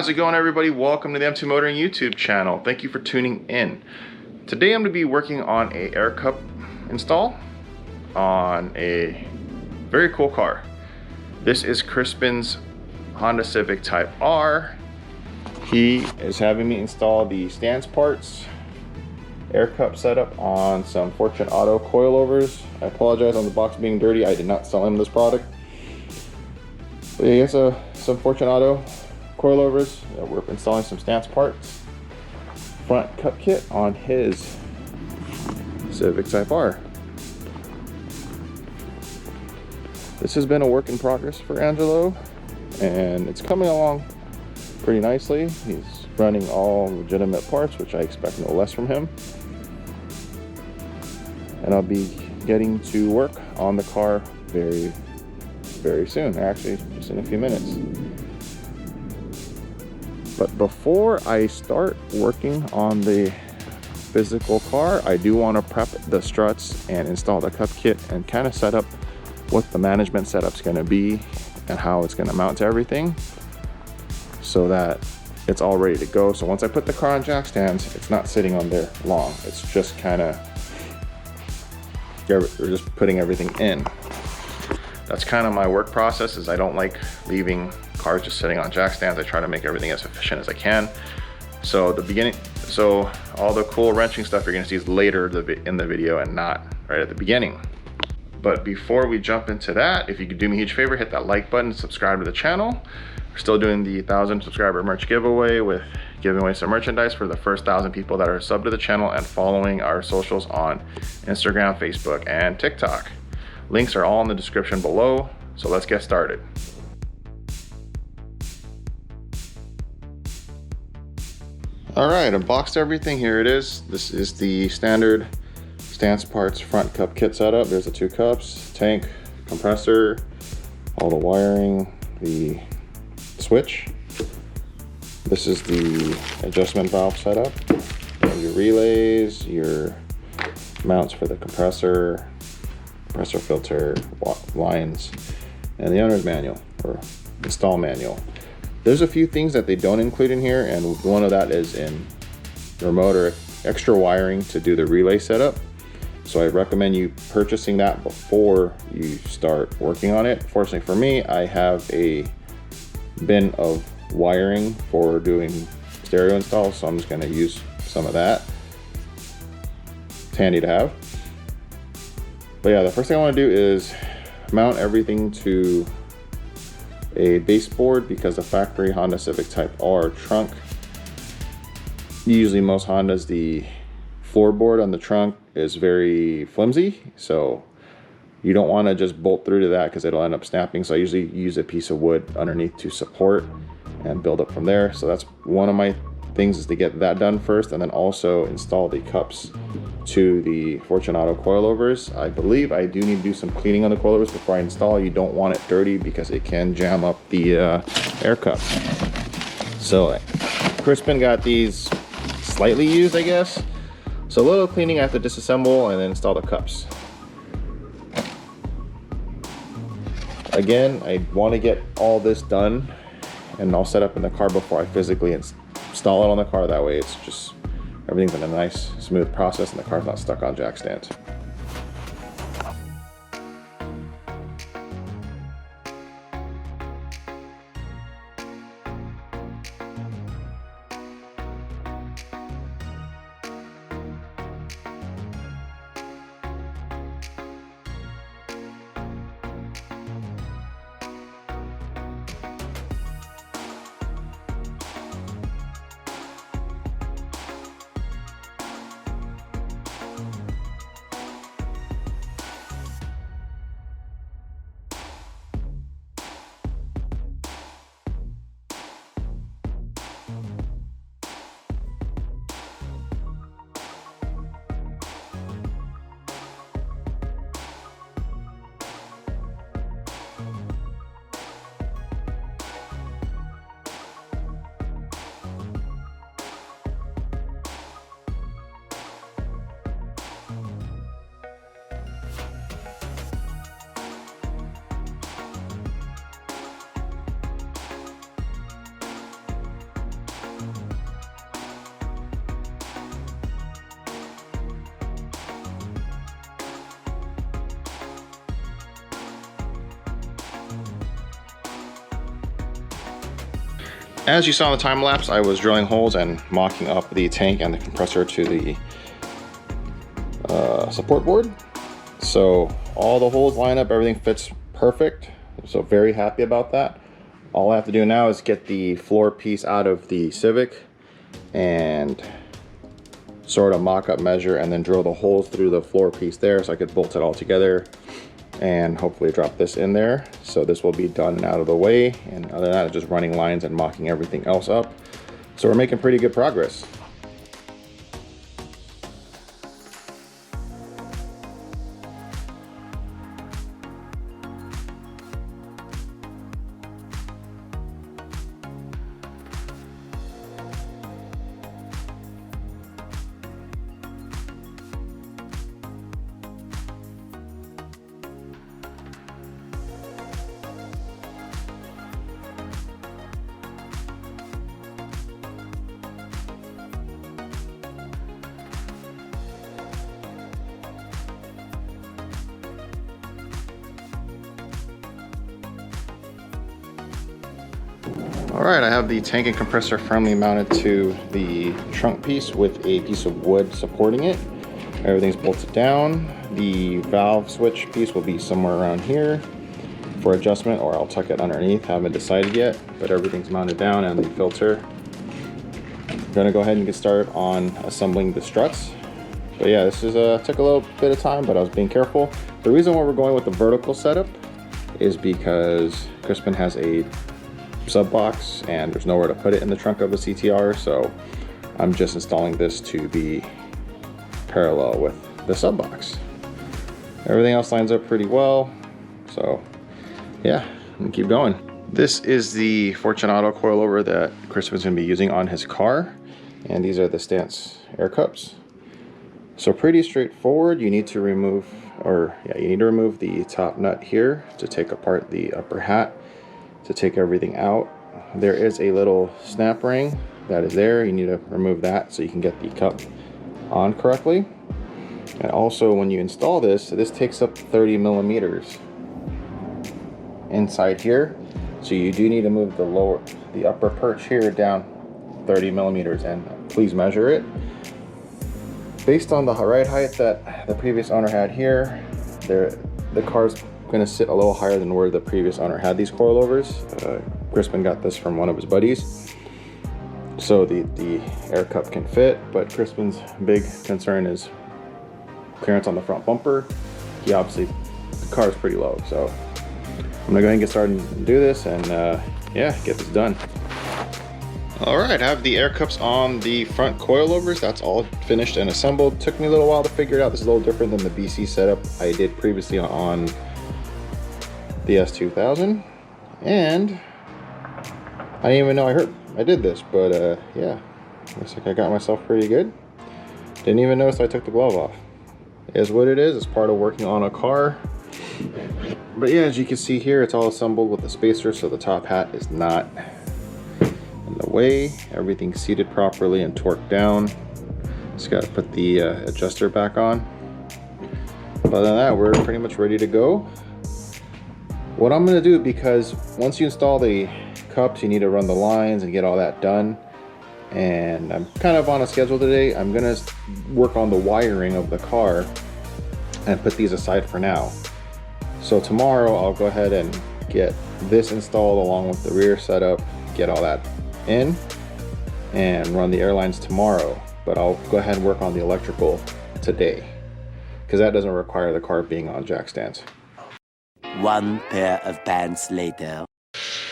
How's it going, everybody? Welcome to the M2 Motoring YouTube channel. Thank you for tuning in. Today I'm going to be working on a air cup install on a very cool car. This is Crispin's Honda Civic Type R. He is having me install the Stanceparts air cup setup on some Fortune Auto coilovers. I apologize on the box being dirty. I did not sell him this product. But yeah, some Fortune Auto coilovers. We're installing some Stanceparts front cup kit on his Civic Type R. This has been a work in progress for Angelo, and it's coming along pretty nicely. He's running all legitimate parts, which I expect no less from him. And I'll be getting to work on the car very soon, actually just in a few minutes. But before I start working on the physical car, I do want to prep the struts and install the cup kit and kind of set up what the management setup's going to be and how it's going to mount to everything so that it's all ready to go. So once I put the car on jack stands, it's not sitting on there long. It's just kind of, we're just putting everything in. That's kind of my work process, is I don't like leaving cars just sitting on jack stands. I try to make everything as efficient as I can. So all the cool wrenching stuff you're gonna see is later in the video and not right at the beginning. But before we jump into that, if you could do me a huge favor, hit that like button, subscribe to the channel. We're still doing the 1,000 subscriber merch giveaway, with giving away some merchandise for the first 1,000 people that are subbed to the channel and following our socials on Instagram, Facebook, and TikTok. Links are all in the description below, so let's get started. All right, unboxed everything. Here it is. This is the standard Stanceparts front cup kit setup. There's the two cups, tank, compressor, all the wiring, the switch. This is the adjustment valve setup, and your relays, your mounts for the compressor filter, lines, and the owner's manual or install manual. There's a few things that they don't include in here, and one of that is in the remote or extra wiring to do the relay setup. So I recommend you purchasing that before you start working on it. Fortunately for me, I have a bin of wiring for doing stereo installs, so I'm just going to use some of that. It's handy to have. But yeah, the first thing I want to do is mount everything to a baseboard, because the factory Honda Civic Type R trunk, usually most Hondas, the floorboard on the trunk is very flimsy, so you don't want to just bolt through to that because it'll end up snapping. So I usually use a piece of wood underneath to support and build up from there. So that's one of my things, is to get that done first, and then also install the cups to the Fortune Auto coilovers. I believe I do need to do some cleaning on the coilovers before I install. You don't want it dirty because it can jam up the air cup. So Crispin got these slightly used, I guess. So a little cleaning, I have to disassemble and then install the cups. Again, I want to get all this done and all set up in the car before I physically install it on the car. That way it's just, everything's in a nice smooth process and the car's not stuck on jack stands. As you saw in the time lapse, I was drilling holes and mocking up the tank and the compressor to the support board. So all the holes line up, everything fits perfect. So very happy about that. All I have to do now is get the floor piece out of the Civic and sort of mock up measure and then drill the holes through the floor piece there so I could bolt it all together and hopefully drop this in there. So this will be done and out of the way, and other than that, just running lines and mocking everything else up. So we're making pretty good progress. Alright, I have the tank and compressor firmly mounted to the trunk piece with a piece of wood supporting it. Everything's bolted down. The valve switch piece will be somewhere around here for adjustment, or I'll tuck it underneath. Haven't decided yet, but everything's mounted down, and the filter. I'm gonna go ahead and get started on assembling the struts. But yeah, this is took a little bit of time, but I was being careful. The reason why we're going with the vertical setup is because Crispin has a sub box and there's nowhere to put it in the trunk of the CTR, so I'm just installing this to be parallel with the sub box. Everything else lines up pretty well, so yeah, I'm gonna keep going. This is the Fortunato coilover that Crispin's gonna be using on his car, and these are the Stance air cups. So pretty straightforward. You need to remove, the top nut here to take apart the upper hat to take everything out. There is a little snap ring that is there. You need to remove that so you can get the cup on correctly. And also when you install this, this takes up 30 millimeters inside here. So you do need to move the upper perch here down 30 millimeters, and please measure it. Based on the ride height that the previous owner had here, the car's going to sit a little higher than where the previous owner had these coilovers. Crispin got this from one of his buddies, so the air cup can fit, but Crispin's big concern is clearance on the front bumper. The car is pretty low, so I'm gonna go ahead and get started and do this, and yeah, get this done. All right, I have the air cups on the front coilovers. That's all finished and assembled. Took me a little while to figure it out. This is a little different than the BC setup I did previously on the S2000, and I didn't even know I did this, but yeah, looks like I got myself pretty good. Didn't even notice I took the glove off. It is what it is. It's part of working on a car. But yeah, as you can see here, it's all assembled with the spacer, so the top hat is not in the way. Everything's seated properly and torqued down. Just got to put the adjuster back on. Other than that, we're pretty much ready to go. What I'm going to do, because once you install the cups, you need to run the lines and get all that done, and I'm kind of on a schedule today. I'm going to work on the wiring of the car and put these aside for now. So tomorrow I'll go ahead and get this installed along with the rear setup, get all that in, and run the airlines tomorrow. But I'll go ahead and work on the electrical today, because that doesn't require the car being on jack stands. One pair of pants later.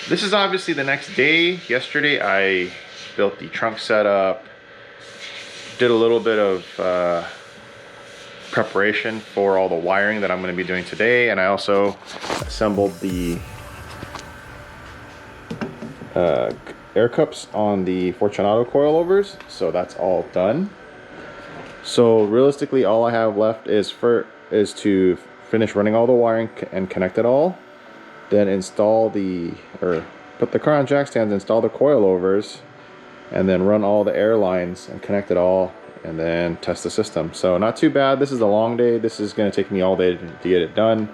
This is obviously the next day. Yesterday I built the trunk setup, did a little bit of preparation for all the wiring that I'm going to be doing today, and I also assembled the air cups on the Fortunato coilovers, so that's all done. So realistically, all I have left is to finish running all the wiring and connect it all, then put the car on jack stands, install the coilovers, and then run all the air lines and connect it all, and then test the system. So not too bad. This is a long day. This is going to take me all day to get it done.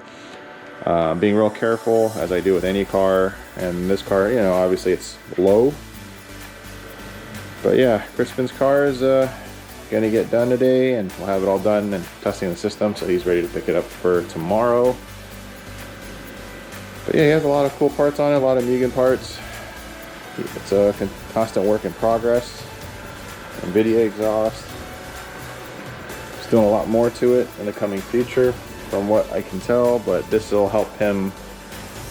Being real careful, as I do with any car, and this car, you know, obviously it's low, But yeah, Crispin's car is gonna get done today, and we'll have it all done and testing the system, so he's ready to pick it up for tomorrow. But yeah, he has a lot of cool parts on it, a lot of Mugen parts. It's a constant work in progress. NVIDIA exhaust. He's doing a lot more to it in the coming future from what I can tell, but this will help him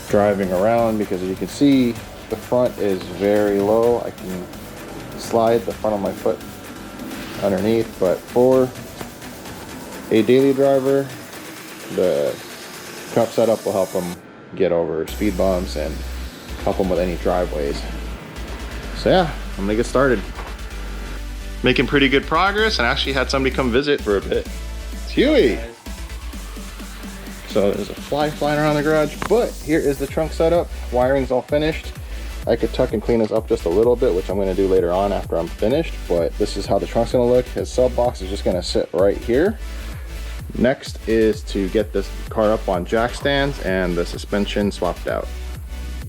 driving around, because as you can see, the front is very low. I can slide the front of my foot underneath, but for a daily driver, the cup setup will help him get over speed bumps and help him with any driveways. So yeah, I'm gonna get started. Making pretty good progress, and actually had somebody come visit for a bit. It's Huey. So there's a fly flying around the garage, but here is the trunk setup. Wiring's all finished. I could tuck and clean this up just a little bit, which I'm gonna do later on after I'm finished, but this is how the trunk's gonna look. His sub box is just gonna sit right here. Next is to get this car up on jack stands and the suspension swapped out.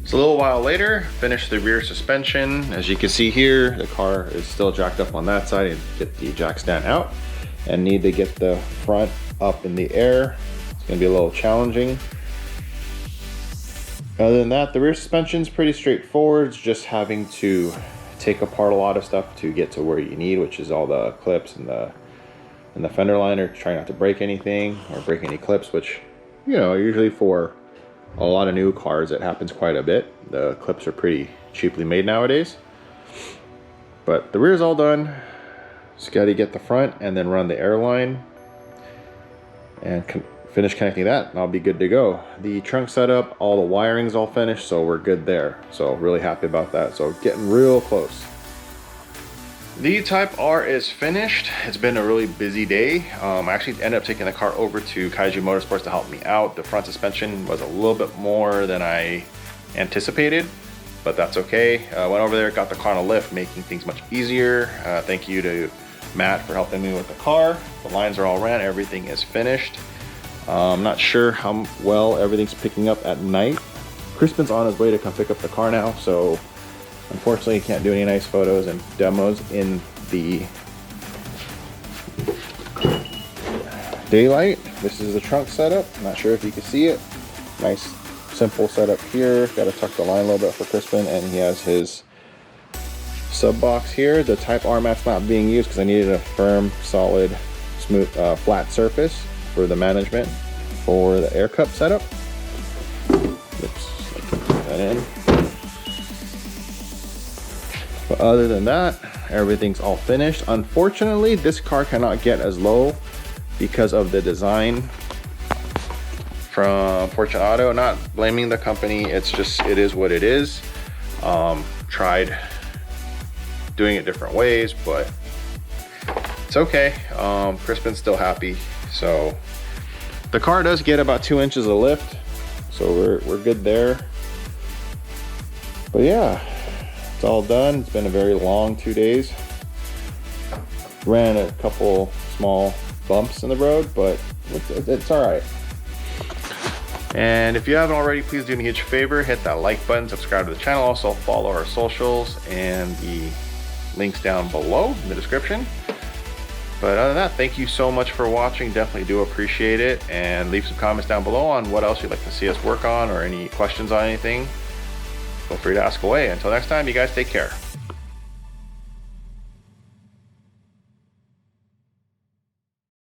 So a little while later, finished the rear suspension. As you can see here, the car is still jacked up on that side, and get the jack stand out, and need to get the front up in the air. It's gonna be a little challenging. Other than that, the rear suspension is pretty straightforward. It's just having to take apart a lot of stuff to get to where you need, which is all the clips and the fender liner. Try not to break anything or break any clips, which, you know, usually for a lot of new cars it happens quite a bit. The clips are pretty cheaply made nowadays. But the rear is all done. Just got to get the front and then run the airline and finish connecting that, and I'll be good to go. The trunk setup, all the wiring's all finished, so we're good there. So really happy about that. So getting real close. The Type R is finished. It's been a really busy day. I actually ended up taking the car over to Kaiju Motorsports to help me out. The front suspension was a little bit more than I anticipated, but that's okay. Went over there, got the car on a lift, making things much easier. Thank you to Matt for helping me with the car. The lines are all ran, everything is finished. I'm not sure how well everything's picking up at night. Crispin's on his way to come pick up the car now, so unfortunately, you can't do any nice photos and demos in the daylight. This is the trunk setup. I'm not sure if you can see it. Nice, simple setup here. Got to tuck the line a little bit for Crispin, and he has his sub box here. The Type R mat's not being used because I needed a firm, solid, smooth, flat surface for the management for the air cup setup. Oops, put that in. But other than that, everything's all finished. Unfortunately, this car cannot get as low because of the design from Fortune Auto. Not blaming the company, it's just, it is what it is. Tried doing it different ways, but it's okay. Crispin's still happy. So the car does get about 2 inches of lift, so we're good there. But yeah, it's all done. It's been a very long 2 days. Ran a couple small bumps in the road, but it's all right. And if you haven't already, please do me a huge favor, hit that like button, subscribe to the channel, also follow our socials and the links down below in the description. But other than that, thank you so much for watching. Definitely do appreciate it, and leave some comments down below on what else you'd like to see us work on or any questions on anything. Feel free to ask away. Until next time, you guys take care.